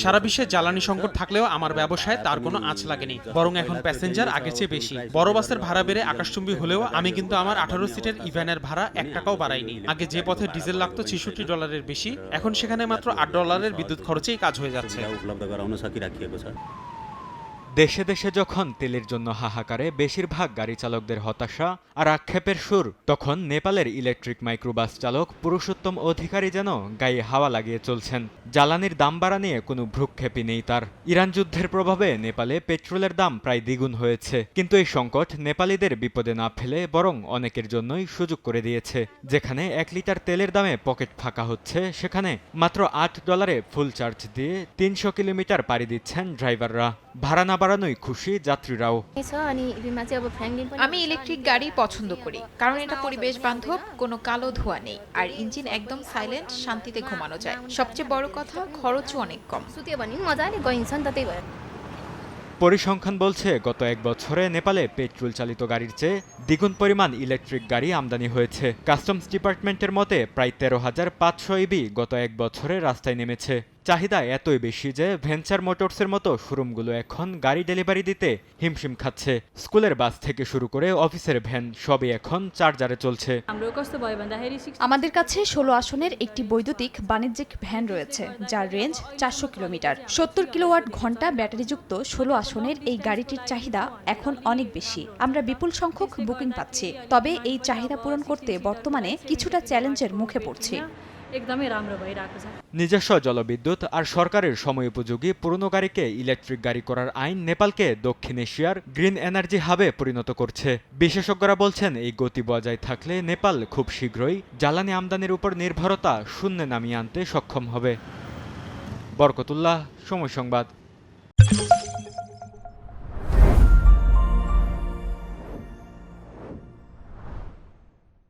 সারা বিশ্বে জ্বালানি সংকট থাকলেও আমার ব্যবসায় তার কোনো আঁচ লাগেনি, বরং এখন প্যাসেঞ্জার আগের চেয়ে বেশি। বড় বাসের ভাড়া বেড়ে আকাশচুম্বী হলেও আমি কিন্তু আমার 18 সিটের ইভ্যানের ভাড়া 1 টাকাও বাড়াইনি। আগে যে পথে ডিজেল লাগতো $66 বেশি, এখন সেখানে মাত্র $8 বিদ্যুৎ খরচেই কাজ হয়ে যাচ্ছে। দেশে দেশে যখন তেলের জন্য হাহাকারে বেশিরভাগ গাড়ি চালকদের হতাশা আর আক্ষেপের সুর, তখন নেপালের ইলেকট্রিক মাইক্রোবাস চালক পুরুষোত্তম অধিকারী যেন গায়ে হাওয়া লাগিয়ে চলছেন। জ্বালানির দাম বাড়া নিয়ে কোনো ভ্রুক্ষেপই নেই তার। ইরান যুদ্ধের প্রভাবে নেপালে পেট্রোলের দাম প্রায় দ্বিগুণ হয়েছে, কিন্তু এই সংকট নেপালিদের বিপদে না ফেলে বরং অনেকের জন্যই সুযোগ করে দিয়েছে। যেখানে 1 লিটার তেলের দামে পকেট ফাঁকা হচ্ছে, সেখানে মাত্র $8 ফুল চার্জ দিয়ে 300 কিলোমিটার পাড়ি দিচ্ছেন ড্রাইভাররা। ভাড়া না বাড়ানোই খুশি যাত্রীরাও। আমি ইলেকট্রিক গাড়ি পছন্দ করি, কারণ এটা পরিবেশ বান্ধব, কোনো কালো ধোঁয়া নেই, আর ইঞ্জিন একদম সাইলেন্ট, শান্তিতে ঘুমানো যায়। সবচেয়ে বড় কথা, খরচও অনেক কম। পরিসংখ্যান বলছে গত 1 বছরে নেপালে পেট্রোল চালিত গাড়ির চেয়ে দ্বিগুণ পরিমাণ ইলেকট্রিক গাড়ি আমদানি হয়েছে। কাস্টমস ডিপার্টমেন্টের মতে প্রায় 13,500 ইবি গত 1 বছরে রাস্তায় নেমেছে। চাহিদা এতই বেশি যে ভেঞ্চার মোটরসের মতো শোরুমগুলো এখন গাড়ি ডেলিভারি দিতে হিমশিম খাচ্ছে। স্কুলের বাস থেকে শুরু করে অফিসের ভ্যান সবই এখন চার্জারে চলছে। আমাদের কাছে 16 আসনের একটি বৈদ্যুতিক বাণিজ্যিক ভ্যান রয়েছে, যার রেঞ্জ 400 কিলোমিটার। 70 কিলোওয়াট ঘন্টা ব্যাটারিযুক্ত 16 আসনের এই গাড়িটির চাহিদা এখন অনেক বেশি। আমরা বিপুল সংখ্যক বুকিং পাচ্ছি, তবে এই চাহিদা পূরণ করতে বর্তমানে কিছুটা চ্যালেঞ্জের মুখে পড়ছি। নিজস্ব জলবিদ্যুৎ আর সরকারের সময়োপযোগী পুরনো গাড়িকে ইলেকট্রিক গাড়ি করার আইন নেপালকে দক্ষিণ এশিয়ার গ্রিন এনার্জি হাবে পরিণত করছে। বিশেষজ্ঞরা বলছেন এই গতি বজায় থাকলে নেপাল খুব শীঘ্রই জ্বালানি আমদানির উপর নির্ভরতা শূন্যে নামিয়ে আনতে সক্ষম হবে। বরকতুল্লাহ, সময় সংবাদ।